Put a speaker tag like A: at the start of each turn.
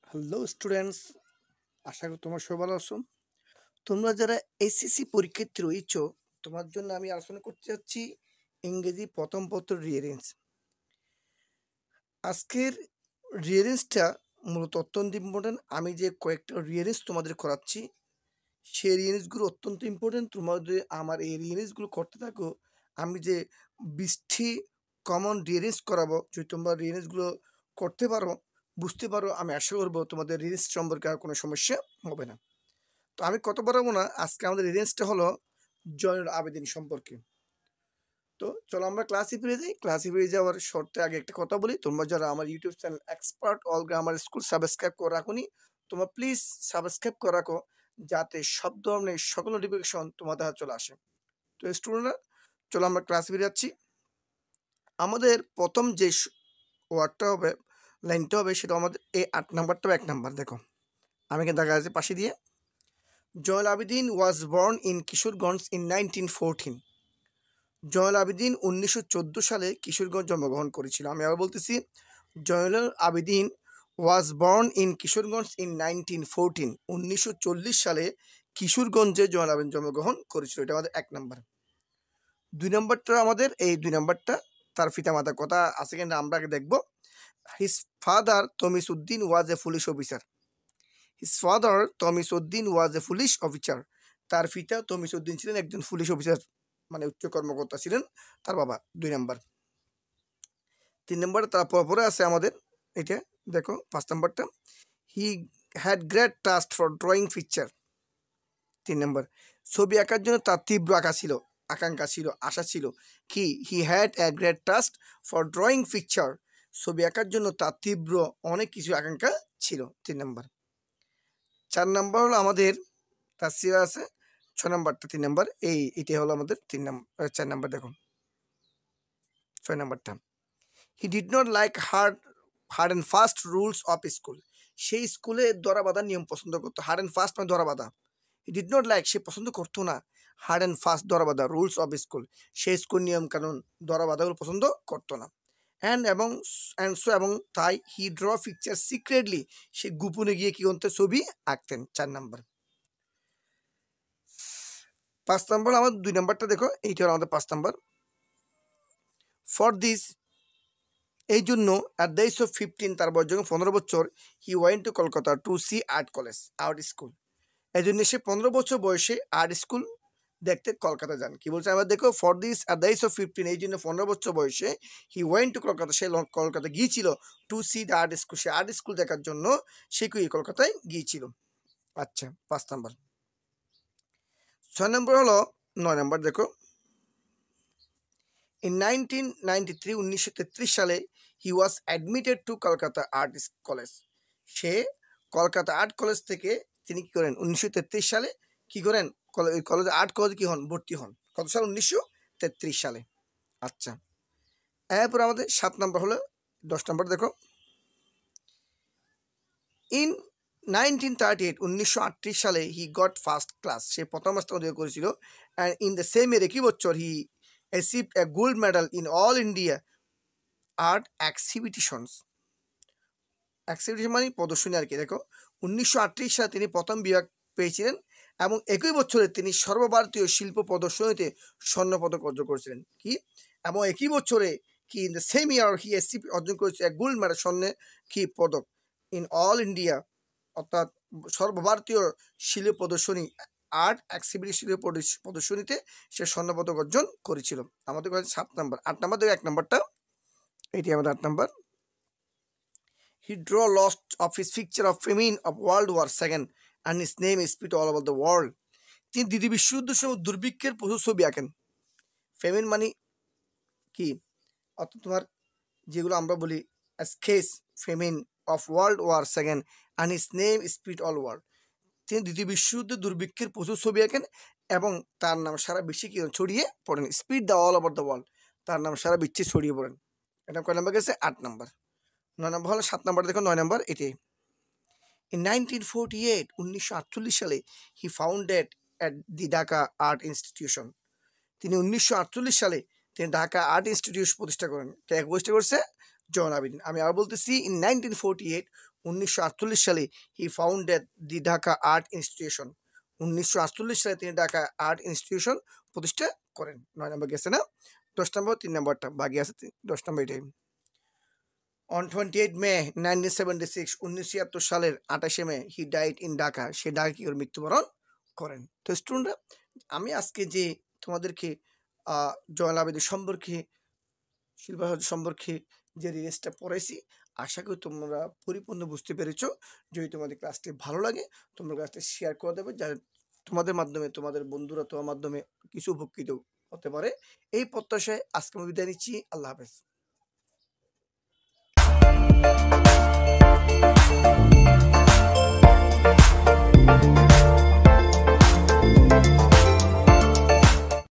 A: Hello students, আশা করি তোমরা সবাই ভালো আছো। তোমরা যারা এসএসসি পরীক্ষার্থী রয়েছো, তোমার জন্য আমি আলোচনা করতে যাচ্ছি ইংরেজি প্রথম পত্র রিয়ারেঞ্জ। আজকের রিয়ারেঞ্জটা মূলত অত্যন্ত ইম্পর্টেন্ট। আমি যে কয়েকটা রিয়ারেঞ্জ তোমাদের করাচ্ছি, সেই রিয়ারেঞ্জগুলো অত্যন্ত ইম্পর্টেন্ট। তোমরা যদি আমার এই রিয়ারেঞ্জগুলো করতে থাকো, আমি যে 20টি কমন রিয়ারেঞ্জ করাবো, যদি তোমরা রিয়ারেঞ্জগুলো করতে পারো, বুঝতে পারো, আমি আশা করবো তোমাদের রিয়ারেঞ্জ সম্পর্কে আর কোনো সমস্যা হবে না। তো আমি কত পারবো না, আজকে আমাদের রিয়ারেঞ্জটা হলো জয়নুল আবেদিন সম্পর্কে। তো চলো আমরা ক্লাসে ফিরে যাই। ক্লাসে ফিরে যাওয়ার শর্তে আগে একটা কথা বলি, তোমরা যারা আমার YouTube channel expert all grammar school subscribe করে রাখোনি, তোমরা প্লিজ সাবস্ক্রাইব করে রাখো, যাতে সব ধরনের সকল নোটিফিকেশন তোমাদের হাতে চলে আসে। তো স্টুডেন্টরা, চলো আমরা ক্লাসে ফিরে যাচ্ছি। আমাদের প্রথম যে ওয়ার্ডটা হবে, লাইনটা হবে, সেটা আমাদের এই 8 নাম্বারটা 1 নাম্বার। দেখো আমি এখানে দেখা যাচ্ছে পাশে দিয়ে, Zainul Abedin was born in Kishoreganj in 1914। Zainul Abedin 1914 সালে কিশোরগঞ্জ জন্মগ্রহণ করেছিল। আমি আবার বলতেছি, Zainul Abedin was born in Kishoreganj in 1914। 1940 সালে কিশোরগঞ্জে জয়নুল আবেদিন জন্মগ্রহণ করেছিল। এটা আমাদের 1 নাম্বার। 2 নাম্বারটা আমাদের এই 2 নাম্বারটা তার পিতামাতার কথা আছে কিনা আমরা আগে দেখবো। হিজ ফাদার তমিসউদ্দিন ওয়াজ এ পুলিশ অফিসার। His father তমিসউদ্দিন ওয়াজ এ পুলিশ অফিসার। তার পিতা তমিসউদ্দিন ছিলেন একজন পুলিশ অফিসার, মানে উচ্চ কর্মকর্তা ছিলেন তার বাবা। 2 নাম্বার। 3 নাম্বার তারপরে আছে আমাদের এটা, দেখো 5 নাম্বারটা, he had great thirst for drawing picture. 3 number, ছবি আঁকার জন্য তার তীব্র আকাঙ্ক্ষা ছিল, আশা ছিল। কি? He had a great thirst for drawing picture. ছবি আঁকার জন্য তার তীব্র অনেক কিছু আকাঙ্ক্ষা ছিল। 3 নাম্বার। 4 নাম্বার হলো আমাদের তার সিরা আছে। 6 নাম্বারটা 3 নাম্বার, এটা হলো আমাদের 3 নাম্বার 4 নাম্বার। দেখো 6 নাম্বারটা, he did not like hard and fast rules of school. সেই স্কুলে ধরা বাঁধা নিয়ম পছন্দ করতো। হার্ড অ্যান্ড ফাস্ট মানে ধরা বাঁধা। হি ডিড নট লাইক, সে পছন্দ করতো না, হার্ড অ্যান্ড ফাস্ট ধরা বাঁধা রুলস অফ স্কুল, সেই স্কুল নিয়ম কানুন ধরা বাঁধাগুলো পছন্দ করতো না। এবং তাই হি ড্র পিকচার সিক্রেটলি, সে গোপনে গিয়ে কি করতে, ছবি আঁকতেন। 4 নাম্বার। 5 নাম্বার আমার 2 নাম্বারটা দেখো, এইটা হলো আমাদের 5 নাম্বার। ফর দিস, এই জন্য অ্যাট দ্য এজ অফ 15, তার বয়স যখন 15 বছর, he went to Kolkata to see art school. এই জন্য সে 15 বছর বয়সে আর্ট স্কুল দেখতে কলকাতা যান। কি বলছে আবার দেখো, for this at the age of 15, এই জন্য 15 বছর বয়সে হি ওয়েন্ট টু কলকাতা, সে কলকাতা গিয়েছিল, to see the art school, সে আর্ট স্কুল দেখার জন্য সে কি কলকাতায় গিয়েছিল। আচ্ছা, 5 নাম্বার। 6 নম্বর হলো 9 নাম্বার। দেখো, ইন 1933 সালে he was admitted to Kolkata art college. সে কলকাতা আর্ট কলেজ থেকে তিনি কি করেন, 1933 সালে কি করেন, কলেজ আর্ট কলেজে কি হন, ভর্তি হন। কত সাল? 1933 সালে। আচ্ছা, এরপর আমাদের 7 নম্বর হলো 10 নম্বর। দেখো, ইন 1938 সালে হি গট ফার্স্ট ক্লাস, সে প্রথম স্থান অধিকার করেছিল। অ্যান্ড ইন দ্য সেম ইয়ার, একই বছর, হি received a gold medal in all India art exhibitions। Exhibition মানে প্রদর্শনী আর কি। দেখো 1938 সালে তিনি প্রথম বিভাগ পেয়েছিলেন, এবং একই বছরে তিনি সর্বভারতীয় শিল্প প্রদর্শনীতে স্বর্ণপদক অর্জন করেছিলেন। কি? এবং একই বছরে কি, ইন দ্য সেম ইয়ার হি অর্জন করেছে এক গোল্ড মেডাল, স্বর্ণের কি পদক, ইন অল ইন্ডিয়া, অর্থাৎ সর্বভারতীয় শিল্প প্রদর্শনী আর্ট এক্সিবিশন প্রদর্শনীতে সে স্বর্ণপদক অর্জন করেছিল। আমাদের কাছে 7 নাম্বার। 8 নাম্বার দেখো, 1 নাম্বারটা এটি আমাদের 8 নাম্বার। হি ড্র লস্ট of his picture of famine of world war second and his name spread all over the world. তিনি দ্বিতীয় বিশ্বযুদ্ধের সময় দুর্ভিক্ষের প্রচুর ছবি আঁকেন। ফেমিন মানে কি, অর্থাৎ তোমার যেগুলো আমরা বলি sketch, famine of world war second and his name spread all world. তিনি দ্বিতীয় বিশ্বযুদ্ধে দুর্ভিক্ষের প্রচুর ছবি আঁকেন এবং তার নাম সারা বিশ্বে কি ছড়িয়ে পড়েন। Speed the all over the world, তার নাম সারা বিশ্বে ছড়িয়ে পড়েন। এটা কয় নাম্বার গেছে? 8 নাম্বার। 9 নাম্বার হলো 7 নাম্বার। দেখো 9 নাম্বার এটি। ইন 1948 সালে he founded at the Dhaka art institution. তিনি 1948 সালে তিনি ঢাকা আর্ট ইনস্টিটিউট প্রতিষ্ঠা করেন। কে প্রতিষ্ঠা করছে? জয়নুল আবেদিন। আমি আর বলতেছি, ইন 1948 1948 সালে he founded the Dhaka art institution. 1948 সালে তিনি ঢাকা আর্ট ইনস্টিটিউশন প্রতিষ্ঠা করেন। 9 নম্বর গেছে না? 10 নম্বর 3 নম্বরটা বাকি আছে, 10 নম্বর এটাই। অন 28 মে 1976 1976 সালের 28শে মে হি ডাইড ইন ঢাকা। সে ঢাকায় মৃত্যুবরণ করেন। তো স্টুডেন্টরা, আমি আজকে যে তোমাদেরকে জয়নুল আবেদিন সম্পর্কে, শিল্পা সম্পর্কে যে রিলসটা পড়াইছি, আশা করি তোমরা পরিপূর্ণ বুঝতে পেরেছো। যদি তোমাদের ক্লাসটি ভালো লাগে, তোমরা ক্লাসটি শেয়ার করে দেবে, যাতে তোমাদের মাধ্যমে তোমাদের বন্ধুরা তোমার মাধ্যমে কিছু উপকৃত হতে পারে। এই প্রত্যাশায় আজকে আমি বিদায় নিচ্ছি। আল্লাহ হাফেজ।